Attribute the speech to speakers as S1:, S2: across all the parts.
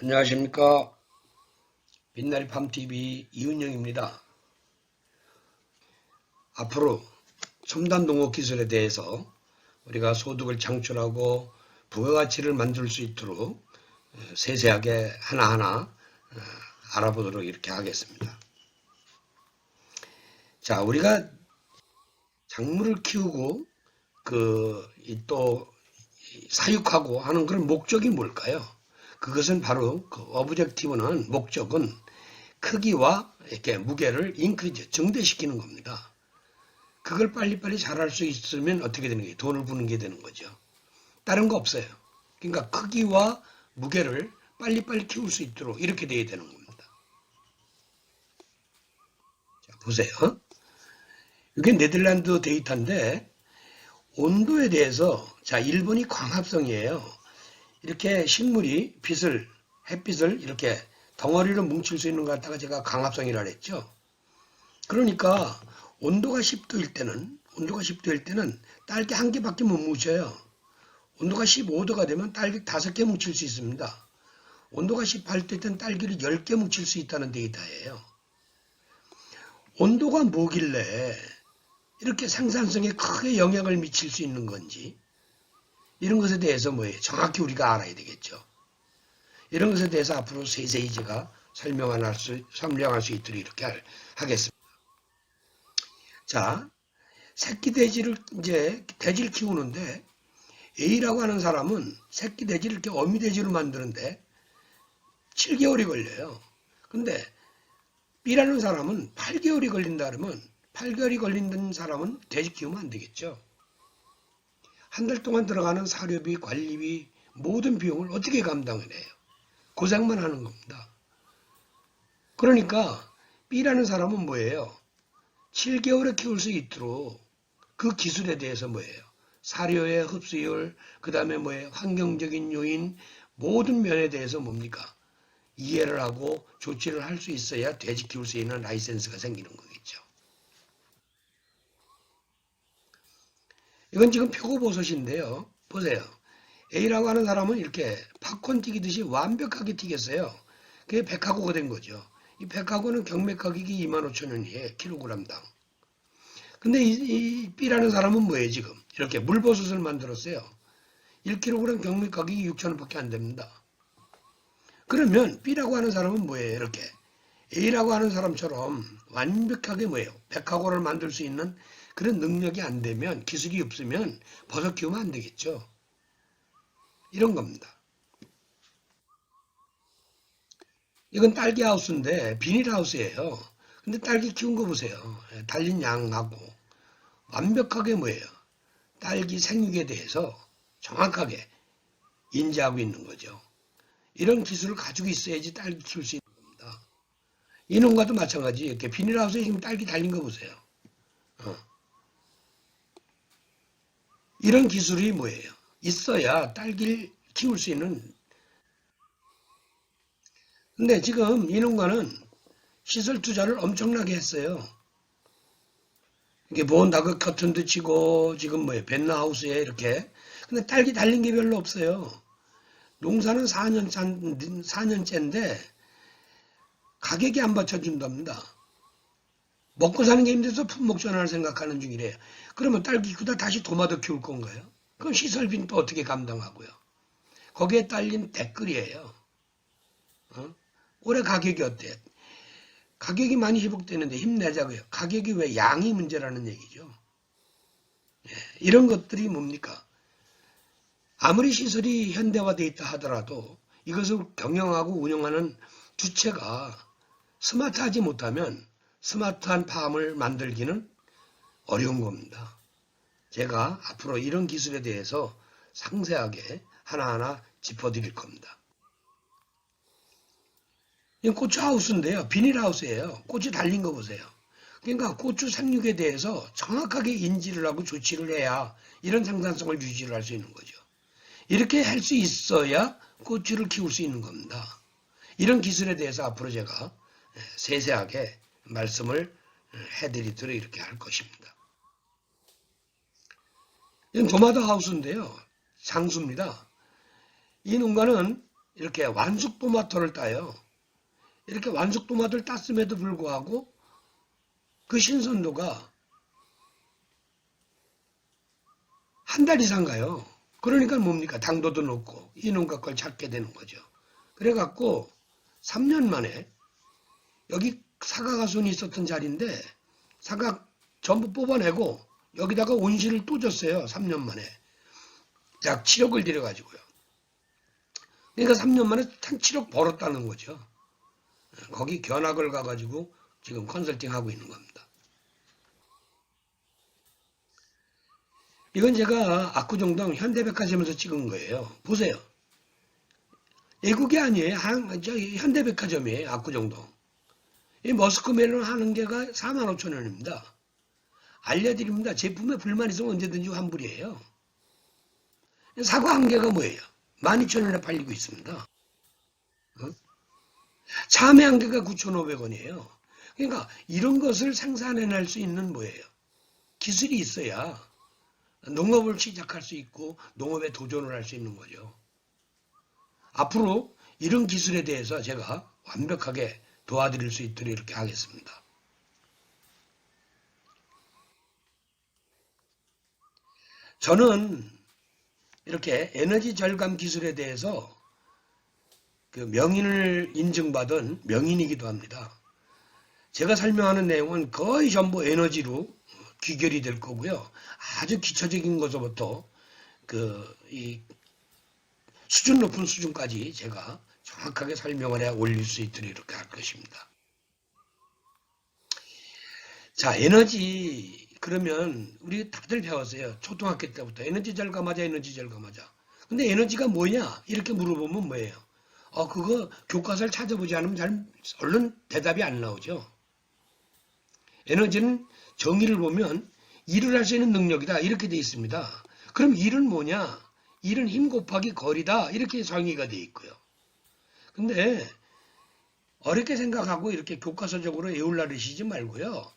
S1: 안녕하십니까. 빛나리 팜TV 이은영입니다. 앞으로 첨단 농업 기술에 대해서 우리가 소득을 창출하고 부가가치를 만들 수 있도록 세세하게 하나하나 알아보도록 이렇게 하겠습니다. 자, 우리가 작물을 키우고 또 사육하고 하는 그런 목적이 뭘까요? 그것은 바로 어브젝티브는 목적은 크기와 이렇게 무게를 증대시키는 겁니다. 그걸 빨리빨리 잘할 수 있으면 어떻게 되는 거예요? 돈을 버는 게 되는 거죠. 다른 거 없어요. 그러니까 크기와 무게를 빨리빨리 키울 수 있도록 이렇게 돼야 되는 겁니다. 자, 보세요. 이게 네덜란드 데이터인데 온도에 대해서 자, 일본이 광합성이에요. 이렇게 식물이 햇빛을 이렇게 덩어리로 뭉칠 수 있는 것 갖다가 제가 광합성이라 그랬죠. 그러니까 온도가 10도일 때는 딸기 한 개밖에 못 뭉쳐요. 온도가 15도가 되면 딸기 5개 뭉칠 수 있습니다. 온도가 18도일 때는 딸기를 10개 뭉칠 수 있다는 데이터예요. 온도가 뭐길래 이렇게 생산성에 크게 영향을 미칠 수 있는 건지 이런 것에 대해서 정확히 우리가 알아야 되겠죠. 이런 것에 대해서 앞으로 세세히 제가 설명할 수 있도록 이렇게 하겠습니다. 자, 새끼 돼지를 돼지를 키우는데 A라고 하는 사람은 새끼 돼지를 이렇게 어미 돼지로 만드는데 7개월이 걸려요. 근데 B라는 사람은 8개월이 걸린다 그러면 8개월이 걸린다는 사람은 돼지 키우면 안 되겠죠. 한 달 동안 들어가는 사료비, 관리비, 모든 비용을 어떻게 감당을 해요? 고생만 하는 겁니다. 그러니까 B라는 사람은 뭐예요? 7개월에 키울 수 있도록 그 기술에 대해서 사료의 흡수율, 그 다음에 환경적인 요인, 모든 면에 대해서 이해를 하고 조치를 할 수 있어야 돼지 키울 수 있는 라이센스가 생기는 거겠죠. 이건 지금 표고버섯인데요. 보세요. A라고 하는 사람은 이렇게 팝콘 튀기듯이 완벽하게 튀겼어요. 그게 백화고가 된 거죠. 이 백화고는 경매 가격이 25,000원이에요. 킬로그램당. 근데 이 B라는 사람은 지금? 이렇게 물버섯을 만들었어요. 1kg 경매 가격이 6,000원밖에 안 됩니다. 그러면 B라고 하는 사람은 이렇게 A라고 하는 사람처럼 완벽하게 백화고를 만들 수 있는 그런 능력이 안 되면, 기술이 없으면 버섯 키우면 안 되겠죠. 이런 겁니다. 이건 딸기 하우스인데 비닐하우스예요. 근데 딸기 키운 거 보세요. 달린 양하고 완벽하게 딸기 생육에 대해서 정확하게 인지하고 있는 거죠. 이런 기술을 가지고 있어야지 딸기 키울 수 있는 겁니다. 이놈과도 마찬가지. 이렇게 비닐하우스에 지금 딸기 달린 거 보세요. 이런 기술이 있어야 딸기를 키울 수 있는. 근데 지금 이놈과는 시설 투자를 엄청나게 했어요. 이게 나그 커튼도 치고 지금 벤나하우스에 이렇게. 근데 딸기 달린 게 별로 없어요. 농사는 4년째인데 가격이 안 받쳐준답니다. 먹고 사는 게 힘들어서 품목 전환을 생각하는 중이래요. 그러면 딸기 키우다 다시 도마도 키울 건가요? 그럼 시설비는 또 어떻게 감당하고요? 거기에 딸린 댓글이에요. 올해 가격이 어때? 가격이 많이 회복되는데 힘내자고요. 가격이 왜 양이 문제라는 얘기죠. 이런 것들이 뭡니까? 아무리 시설이 현대화되어 있다 하더라도 이것을 경영하고 운영하는 주체가 스마트하지 못하면 스마트한 팜을 만들기는 어려운 겁니다. 제가 앞으로 이런 기술에 대해서 상세하게 하나하나 짚어드릴 겁니다. 이건 고추 하우스인데요. 비닐하우스예요. 고추 달린 거 보세요. 그러니까 고추 생육에 대해서 정확하게 인지를 하고 조치를 해야 이런 생산성을 유지를 할 수 있는 거죠. 이렇게 할 수 있어야 고추를 키울 수 있는 겁니다. 이런 기술에 대해서 앞으로 제가 세세하게 말씀을 해드리도록 이렇게 할 것입니다. 이건 도마도 하우스인데요. 장수입니다. 이 농가는 이렇게 완숙 토마토를 따요. 이렇게 완숙 토마토를 땄음에도 불구하고 그 신선도가 한 달 이상 가요. 그러니까 뭡니까? 당도도 높고 이놈과 걸 찾게 되는 거죠. 그래갖고 3년 만에 여기 사과 가순이 있었던 자리인데 사과 전부 뽑아내고 여기다가 온실을 또 줬어요. 3년 만에. 약 7억을 들여가지고요. 그러니까 3년 만에 한 7억 벌었다는 거죠. 거기 견학을 가가지고 지금 컨설팅 하고 있는 겁니다. 이건 제가 압구정동 현대백화점에서 찍은 거예요. 보세요. 외국이 아니에요. 현대백화점이에요. 압구정동. 이 머스크멜론 하는 개가 45,000원입니다. 알려드립니다. 제품에 불만 있으면 언제든지 환불이에요. 사과 한 개가 뭐예요? 12,000원에 팔리고 있습니다. 참외 한 개가 9,500원이에요. 그러니까 이런 것을 생산해낼 수 있는 뭐예요? 기술이 있어야 농업을 시작할 수 있고 농업에 도전을 할 수 있는 거죠. 앞으로 이런 기술에 대해서 제가 완벽하게 도와드릴 수 있도록 이렇게 하겠습니다. 저는 이렇게 에너지 절감 기술에 대해서 그 명인을 인증받은 명인이기도 합니다. 제가 설명하는 내용은 거의 전부 에너지로 귀결이 될 거고요. 아주 기초적인 것부터 이 수준 높은 수준까지 제가 정확하게 설명을 해 올릴 수 있도록 이렇게 할 것입니다. 자, 에너지 그러면 우리 다들 배웠어요. 초등학교 때부터 에너지 절감하자, 에너지 절감하자. 근데 에너지가 뭐냐? 이렇게 물어보면 뭐예요? 그거 교과서를 찾아보지 않으면 얼른 대답이 안 나오죠. 에너지는 정의를 보면 일을 할 수 있는 능력이다. 이렇게 되어 있습니다. 그럼 일은 뭐냐? 일은 힘 곱하기 거리다. 이렇게 정의가 되어 있고요. 근데 어렵게 생각하고 이렇게 교과서적으로 외울라르시지 말고요.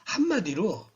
S1: 한마디로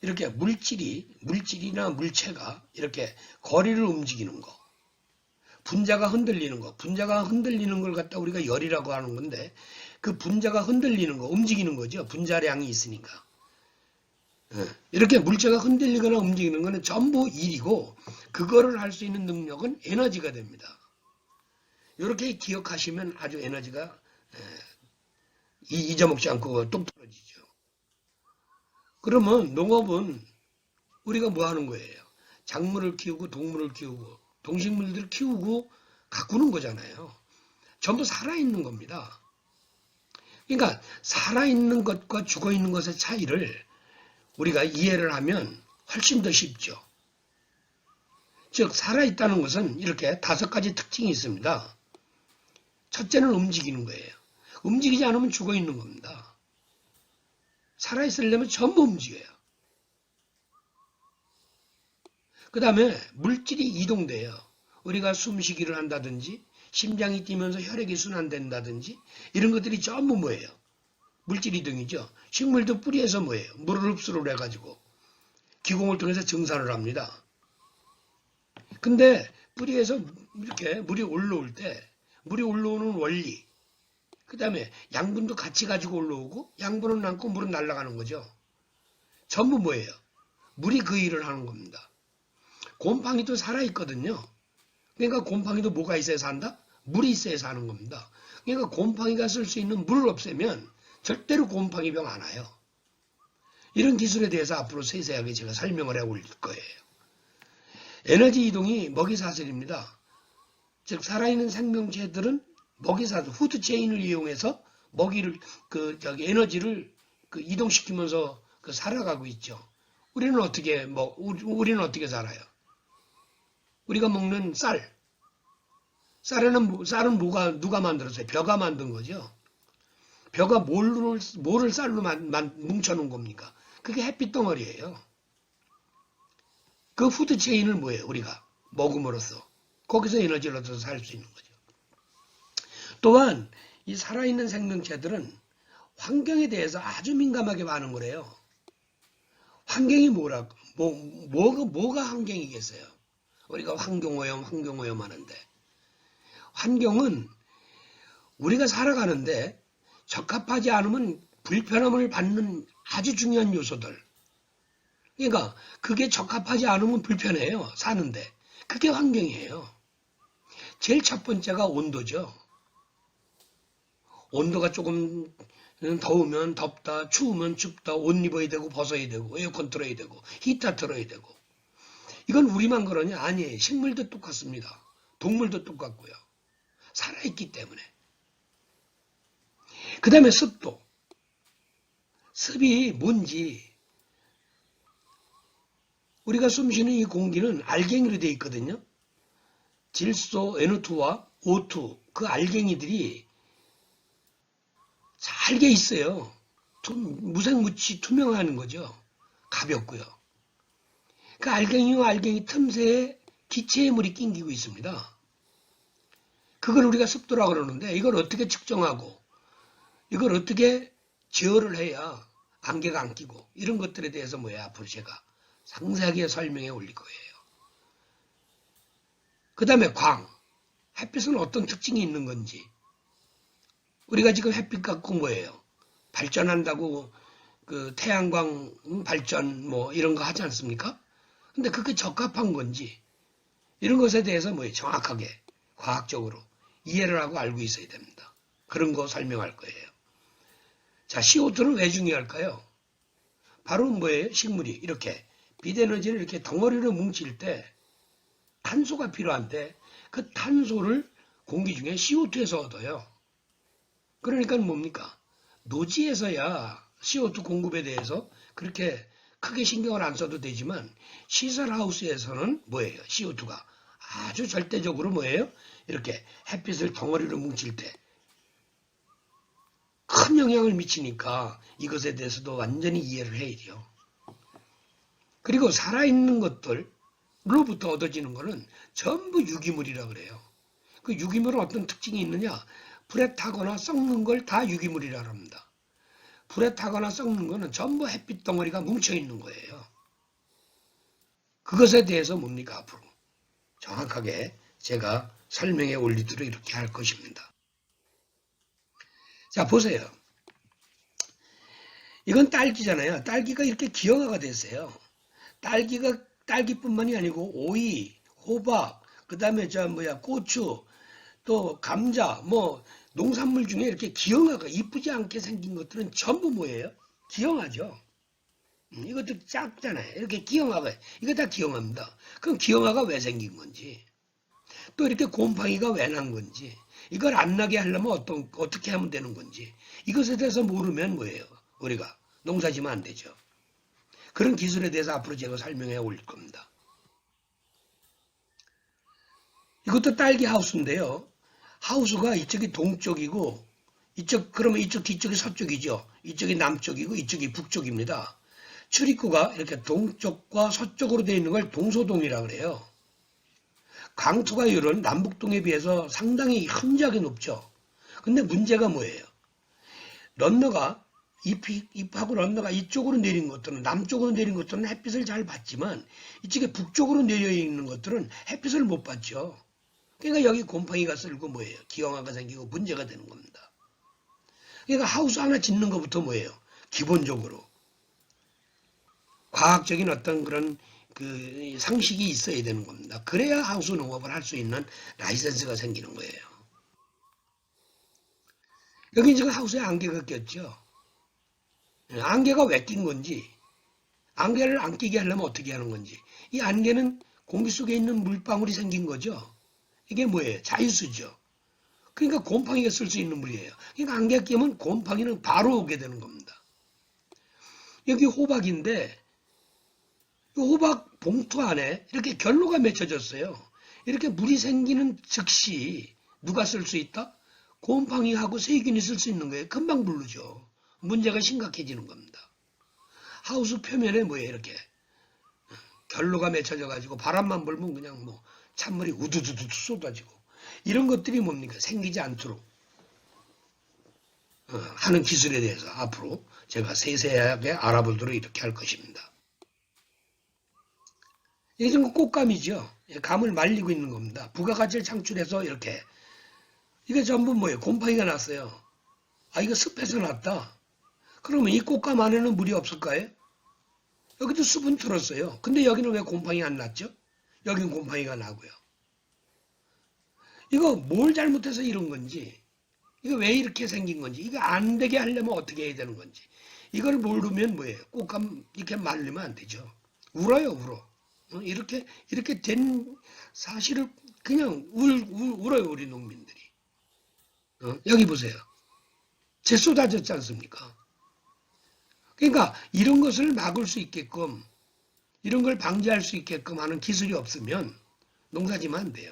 S1: 이렇게 물질이나 물체가 이렇게 거리를 움직이는 거. 분자가 흔들리는 거. 분자가 흔들리는 걸 갖다 우리가 열이라고 하는 건데 그 분자가 흔들리는 거, 움직이는 거죠. 분자량이 있으니까. 이렇게 물체가 흔들리거나 움직이는 거는 전부 일이고 그거를 할 수 있는 능력은 에너지가 됩니다. 이렇게 기억하시면 아주 에너지가 잊어먹지 않고 똑 떨어지죠. 그러면 농업은 우리가 뭐 하는 거예요? 작물을 키우고 동물을 키우고 동식물들을 키우고 가꾸는 거잖아요. 전부 살아있는 겁니다. 그러니까 살아있는 것과 죽어있는 것의 차이를 우리가 이해를 하면 훨씬 더 쉽죠. 즉 살아있다는 것은 이렇게 5가지 특징이 있습니다. 첫째는 움직이는 거예요. 움직이지 않으면 죽어있는 겁니다. 살아있으려면 전부 움직여요. 그 다음에 물질이 이동돼요. 우리가 숨쉬기를 한다든지 심장이 뛰면서 혈액이 순환된다든지 이런 것들이 전부 뭐예요? 물질 이동이죠. 식물도 뿌리에서 뭐예요? 물을 흡수를 해가지고 기공을 통해서 증산을 합니다. 근데 뿌리에서 이렇게 물이 올라올 때 물이 올라오는 원리 그 다음에 양분도 같이 가지고 올라오고 양분은 남고 물은 날아가는 거죠. 전부 뭐예요? 물이 그 일을 하는 겁니다. 곰팡이도 살아있거든요. 그러니까 곰팡이도 뭐가 있어야 산다? 물이 있어야 사는 겁니다. 그러니까 곰팡이가 쓸 수 있는 물을 없애면 절대로 곰팡이병 안 와요. 이런 기술에 대해서 앞으로 세세하게 제가 설명을 해 올릴 거예요. 에너지 이동이 먹이사슬입니다. 즉 살아있는 생명체들은 먹이사슬, 푸드체인을 이용해서 먹이를 에너지를 이동시키면서 살아가고 있죠. 우리는 어떻게 살아요? 우리가 먹는 쌀은 누가 만들었어요? 벼가 만든 거죠. 벼가 뭐를 쌀로 뭉쳐놓은 겁니까? 그게 햇빛 덩어리예요. 그 푸드체인을 뭐예요? 우리가 먹음으로써 거기서 에너지를 얻어서 살 수 있는 거죠. 또한 이 살아있는 생명체들은 환경에 대해서 아주 민감하게 반응을 해요. 환경이 뭐가 환경이겠어요? 우리가 환경오염 하는데 환경은 우리가 살아가는데 적합하지 않으면 불편함을 받는 아주 중요한 요소들. 그러니까 그게 적합하지 않으면 불편해요. 사는데. 그게 환경이에요. 제일 첫 번째가 온도죠. 온도가 조금 더우면 덥다, 추우면 춥다, 옷 입어야 되고 벗어야 되고 에어컨 틀어야 되고 히터 틀어야 되고. 이건 우리만 그러냐? 아니에요. 식물도 똑같습니다. 동물도 똑같고요. 살아있기 때문에. 그 다음에 습도. 습이 뭔지. 우리가 숨쉬는 이 공기는 알갱이로 되어 있거든요. 질소 N2와 O2, 그 알갱이들이 잘게 있어요. 무색무취 투명한 거죠. 가볍고요. 그 알갱이와 알갱이 틈새에 기체의 물이 낑기고 있습니다. 그걸 우리가 습도라고 그러는데 이걸 어떻게 측정하고 이걸 어떻게 제어를 해야 안개가 안 끼고 이런 것들에 대해서 앞으로 제가 상세하게 설명해 올릴 거예요. 그 다음에 광. 햇빛은 어떤 특징이 있는 건지. 우리가 지금 햇빛 갖고 뭐예요? 발전한다고 그 태양광 발전 이런 거 하지 않습니까? 근데 그게 적합한 건지 이런 것에 대해서 정확하게 과학적으로 이해를 하고 알고 있어야 됩니다. 그런 거 설명할 거예요. 자, CO2는 왜 중요할까요? 바로 뭐예요? 식물이 이렇게 빛에너지를 이렇게 덩어리로 뭉칠 때 탄소가 필요한데 그 탄소를 공기 중에 CO2에서 얻어요. 그러니까 뭡니까? 노지에서야 CO2 공급에 대해서 그렇게 크게 신경을 안 써도 되지만 시설하우스에서는 뭐예요? CO2가 아주 절대적으로 뭐예요? 이렇게 햇빛을 덩어리로 뭉칠 때 큰 영향을 미치니까 이것에 대해서도 완전히 이해를 해야 돼요. 그리고 살아있는 것들로부터 얻어지는 것은 전부 유기물이라 그래요. 그 유기물은 어떤 특징이 있느냐? 불에 타거나 썩는 걸 다 유기물이라 합니다. 불에 타거나 썩는 거는 전부 햇빛 덩어리가 뭉쳐있는 거예요. 그것에 대해서 뭡니까? 앞으로 정확하게 제가 설명해 올리도록 이렇게 할 것입니다. 자, 보세요. 이건 딸기잖아요. 딸기가 이렇게 기형아가 됐어요. 딸기뿐만이 아니고 오이, 호박, 그 다음에 고추, 또 감자, 농산물 중에 이렇게 기형아가 이쁘지 않게 생긴 것들은 전부 뭐예요? 기형아죠. 이것도 작잖아요. 이렇게 기형아가, 이거 다 기형아입니다. 그럼 기형아가 왜 생긴 건지, 또 이렇게 곰팡이가 왜 난 건지, 이걸 안 나게 하려면 어떻게 하면 되는 건지, 이것에 대해서 모르면 뭐예요? 우리가 농사 지면 안 되죠. 그런 기술에 대해서 앞으로 제가 설명해 올 겁니다. 이것도 딸기 하우스인데요. 하우스가 이쪽이 동쪽이고, 그러면 이쪽 뒤쪽이 서쪽이죠. 이쪽이 남쪽이고, 이쪽이 북쪽입니다. 출입구가 이렇게 동쪽과 서쪽으로 되어 있는 걸 동서동이라고 그래요. 강투가율은 남북동에 비해서 상당히 현저하게 높죠. 근데 문제가 뭐예요? 런너가 잎하고 런너가 이쪽으로 내린 것들은 남쪽으로 내린 것들은 햇빛을 잘 받지만 이쪽에 북쪽으로 내려 있는 것들은 햇빛을 못 받죠. 그러니까 여기 곰팡이가 쓸고 뭐예요? 기형아가 생기고 문제가 되는 겁니다. 그러니까 하우스 하나 짓는 것부터 뭐예요? 기본적으로 과학적인 어떤 그런 그 상식이 있어야 되는 겁니다. 그래야 하우스 농업을 할 수 있는 라이센스가 생기는 거예요. 여기 지금 하우스에 안개가 꼈죠. 안개가 왜 낀 건지, 안개를 안 끼게 하려면 어떻게 하는 건지. 이 안개는 공기 속에 있는 물방울이 생긴 거죠. 이게 뭐예요? 자유수죠. 그러니까 곰팡이가 쓸 수 있는 물이에요. 그러니까 안개 끼면 곰팡이는 바로 오게 되는 겁니다. 여기 호박인데 이 호박 봉투 안에 이렇게 결로가 맺혀졌어요. 이렇게 물이 생기는 즉시 누가 쓸 수 있다? 곰팡이하고 세균이 쓸 수 있는 거예요. 금방 부르죠. 문제가 심각해지는 겁니다. 하우스 표면에 뭐예요? 이렇게 결로가 맺혀져 가지고 바람만 불면 그냥 찬물이 우두두두 쏟아지고 이런 것들이 뭡니까? 생기지 않도록 하는 기술에 대해서 앞으로 제가 세세하게 알아보도록 이렇게 할 것입니다. 이게 지금 꽃감이죠. 감을 말리고 있는 겁니다. 부가가치를 창출해서 이렇게 이게 전부 뭐예요? 곰팡이가 났어요. 아, 이거 습해서 났다. 그러면 이 꽃감 안에는 물이 없을까요? 여기도 수분 틀었어요. 근데 여기는 왜 곰팡이 안 났죠? 여긴 곰팡이가 나고요. 이거 뭘 잘못해서 이런 건지, 이거 왜 이렇게 생긴 건지, 이거 안 되게 하려면 어떻게 해야 되는 건지, 이걸 모르면 뭐예요? 꽃감 이렇게 말리면 안 되죠. 울어요, 울어. 이렇게 된 사실을 그냥 울어요, 우리 농민들이. 여기 보세요. 재 쏟아졌지 않습니까? 그러니까 이런 것을 막을 수 있게끔, 이런 걸 방지할 수 있게끔 하는 기술이 없으면 농사지면 안 돼요.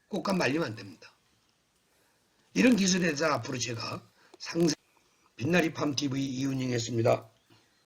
S1: 꽃감 말리면 안 됩니다. 이런 기술에 대해서 앞으로 제가 상세히 빛나리 팜TV 이윤영이었습니다.